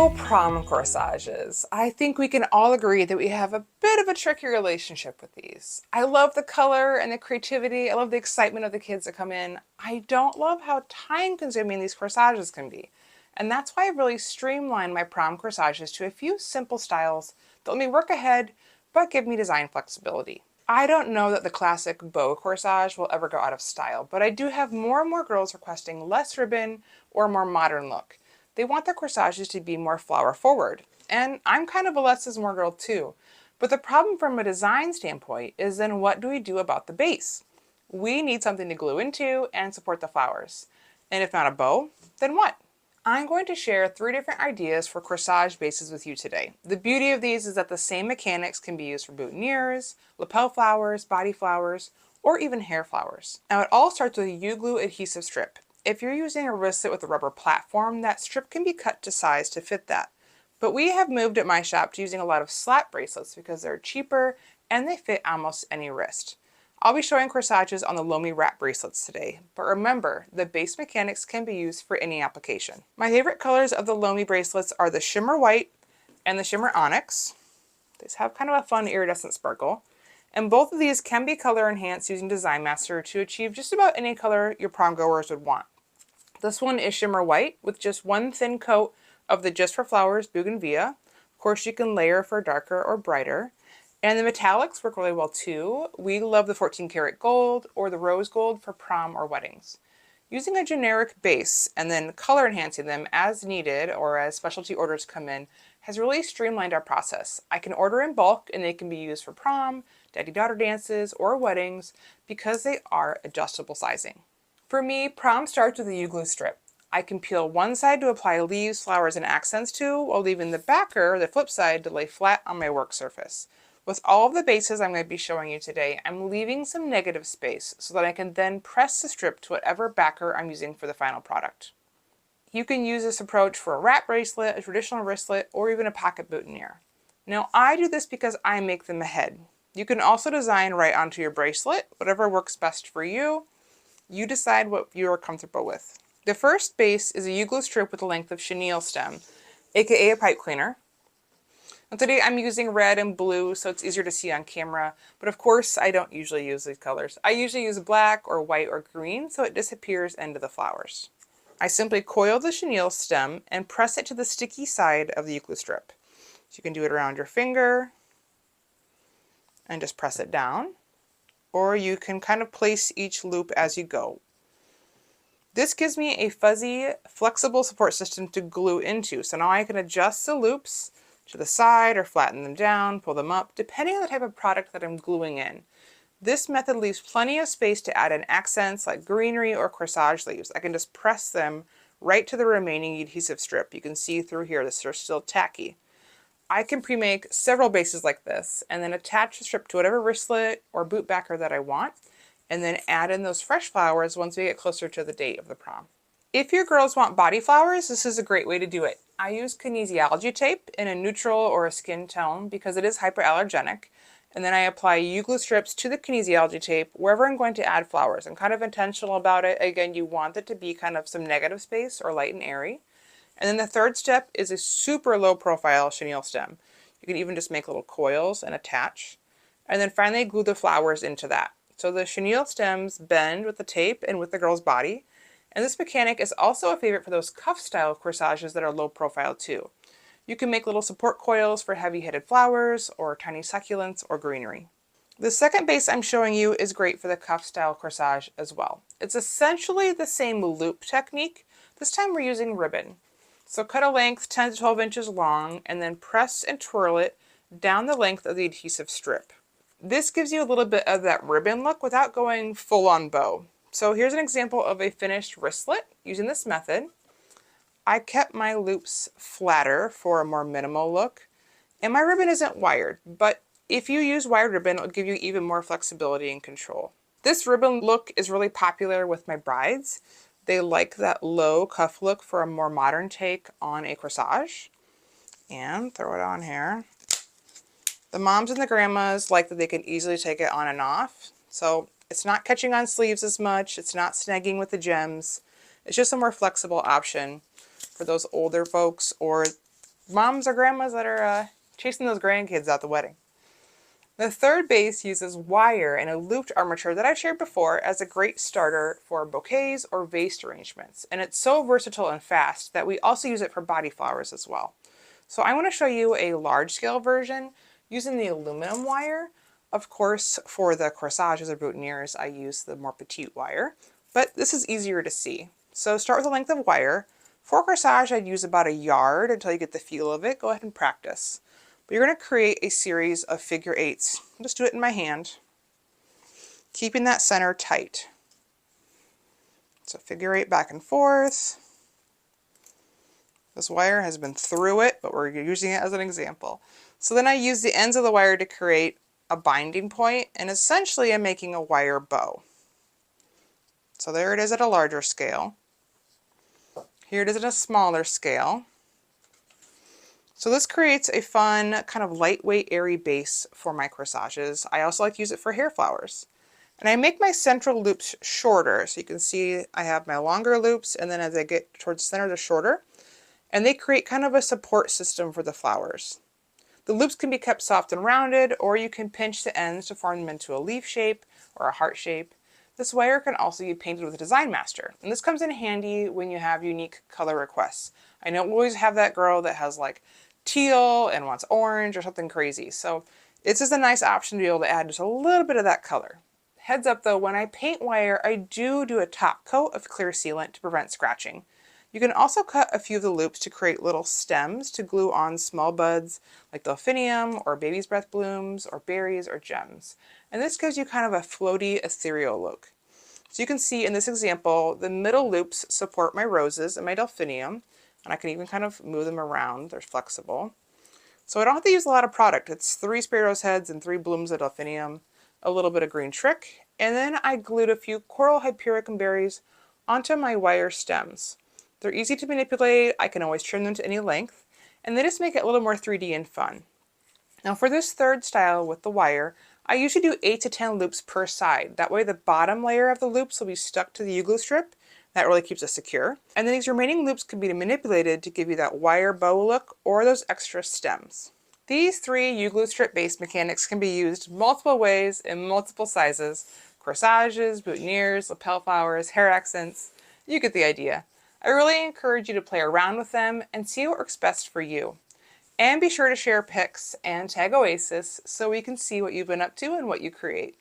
Oh, prom corsages. I think we can all agree that we have a bit of a tricky relationship with these. I love the color and the creativity. I love the excitement of the kids that come in. I don't love how time consuming these corsages can be. And that's why I've really streamlined my prom corsages to a few simple styles that let me work ahead, but give me design flexibility. I don't know that the classic bow corsage will ever go out of style, but I do have more and more girls requesting less ribbon or a more modern look. They want their corsages to be more flower forward. And I'm kind of a less is more girl too. But the problem from a design standpoint is then what do we do about the base? We need something to glue into and support the flowers. And if not a bow, then what? I'm going to share 3 different ideas for corsage bases with you today. The beauty of these is that the same mechanics can be used for boutonnieres, lapel flowers, body flowers, or even hair flowers. Now it all starts with a U-glue adhesive strip. If you're using a wristlet with a rubber platform, that strip can be cut to size to fit that. But we have moved at my shop to using a lot of slat bracelets because they're cheaper and they fit almost any wrist. I'll be showing corsages on the Lomi wrap bracelets today, but remember, the base mechanics can be used for any application. My favorite colors of the Lomi bracelets are the shimmer white and the shimmer onyx. These have kind of a fun iridescent sparkle. And both of these can be color enhanced using Design Master to achieve just about any color your prom goers would want. This one is shimmer white with just one thin coat of the Just for Flowers bougainvillea. Of course, you can layer for darker or brighter. And the metallics work really well too. We love the 14 karat gold or the rose gold for prom or weddings. Using a generic base and then color enhancing them as needed or as specialty orders come in has really streamlined our process. I can order in bulk and they can be used for prom, daddy-daughter dances, or weddings because they are adjustable sizing. For me, prom starts with a U-glue strip. I can peel one side to apply leaves, flowers, and accents to, while leaving the backer, the flip side, to lay flat on my work surface. With all of the bases I'm going to be showing you today, I'm leaving some negative space so that I can then press the strip to whatever backer I'm using for the final product. You can use this approach for a wrap bracelet, a traditional wristlet, or even a pocket boutonniere. Now I do this because I make them ahead. You can also design right onto your bracelet, whatever works best for you. You decide what you are comfortable with. The first base is a U-glue strip with a length of chenille stem, aka a pipe cleaner. And today I'm using red and blue so it's easier to see on camera, but of course I don't usually use these colors. I usually use black or white or green so it disappears into the flowers. I simply coil the chenille stem and press it to the sticky side of the U-glue strip. So you can do it around your finger and just press it down, or you can kind of place each loop as you go. This gives me a fuzzy, flexible support system to glue into, so now I can adjust the loops to the side or flatten them down, pull them up, depending on the type of product that I'm gluing in. This method leaves plenty of space to add in accents like greenery or corsage leaves. I can just press them right to the remaining adhesive strip. You can see through here, this is still tacky. I can pre-make several bases like this and then attach the strip to whatever wristlet or boot backer that I want, and then add in those fresh flowers once we get closer to the date of the prom. If your girls want body flowers, this is a great way to do it. I use kinesiology tape in a neutral or a skin tone because it is hypoallergenic, and then I apply U-glue strips to the kinesiology tape wherever I'm going to add flowers. I'm kind of intentional about it. Again, you want it to be kind of some negative space or light and airy. And then the third step is a super low profile chenille stem. You can even just make little coils and attach. And then finally glue the flowers into that. So the chenille stems bend with the tape and with the girl's body. And this mechanic is also a favorite for those cuff style corsages that are low profile too. You can make little support coils for heavy headed flowers or tiny succulents or greenery. The second base I'm showing you is great for the cuff style corsage as well. It's essentially the same loop technique. This time we're using ribbon. So cut a length 10 to 12 inches long and then press and twirl it down the length of the adhesive strip. This gives you a little bit of that ribbon look without going full on bow. So here's an example of a finished wristlet using this method. I kept my loops flatter for a more minimal look, and my ribbon isn't wired, but if you use wired ribbon, it'll give you even more flexibility and control. This ribbon look is really popular with my brides. They like that low cuff look for a more modern take on a corsage. And throw it on here. The moms and the grandmas like that they can easily take it on and off. So it's not catching on sleeves as much. It's not snagging with the gems. It's just a more flexible option for those older folks or moms or grandmas that are chasing those grandkids out the wedding. The third base uses wire and a looped armature that I've shared before as a great starter for bouquets or vase arrangements. And it's so versatile and fast that we also use it for body flowers as well. So I want to show you a large scale version using the aluminum wire. Of course, for the corsages or boutonnieres, I use the more petite wire, but this is easier to see. So start with a length of wire. For corsage, I'd use about a yard until you get the feel of it. Go ahead and practice. But you're going to create a series of figure eights. I'll just do it in my hand, keeping that center tight. So figure eight back and forth. This wire has been through it, but we're using it as an example. So then I use the ends of the wire to create a binding point, and essentially I'm making a wire bow. So there it is at a larger scale. Here it is at a smaller scale. So this creates a fun, kind of lightweight, airy base for my corsages. I also like to use it for hair flowers. And I make my central loops shorter. So you can see I have my longer loops, and then as I get towards the center, they're shorter. And they create kind of a support system for the flowers. The loops can be kept soft and rounded, or you can pinch the ends to form them into a leaf shape or a heart shape. This wire can also be painted with a Design Master, and this comes in handy when you have unique color requests. I know we always have that girl that has like teal and wants orange or something crazy, so it's just a nice option to be able to add just a little bit of that color. Heads up though, when I paint wire, I do a top coat of clear sealant to prevent scratching. You can also cut a few of the loops to create little stems to glue on small buds like delphinium or baby's breath blooms or berries or gems. And this gives you kind of a floaty, ethereal look. So you can see in this example, the middle loops support my roses and my delphinium, and I can even kind of move them around. They're flexible. So I don't have to use a lot of product. It's 3 spray rose heads and 3 blooms of delphinium, a little bit of green trick, and then I glued a few coral hypericum berries onto my wire stems. They're easy to manipulate. I can always trim them to any length, and they just make it a little more 3D and fun. Now for this third style with the wire, I usually do 8 to 10 loops per side. That way the bottom layer of the loops will be stuck to the U-glue strip. That really keeps it secure. And then these remaining loops can be manipulated to give you that wire bow look or those extra stems. These 3 U-glue strip base mechanics can be used multiple ways in multiple sizes. Corsages, boutonnieres, lapel flowers, hair accents. You get the idea. I really encourage you to play around with them and see what works best for you. And be sure to share pics and tag Oasis so we can see what you've been up to and what you create.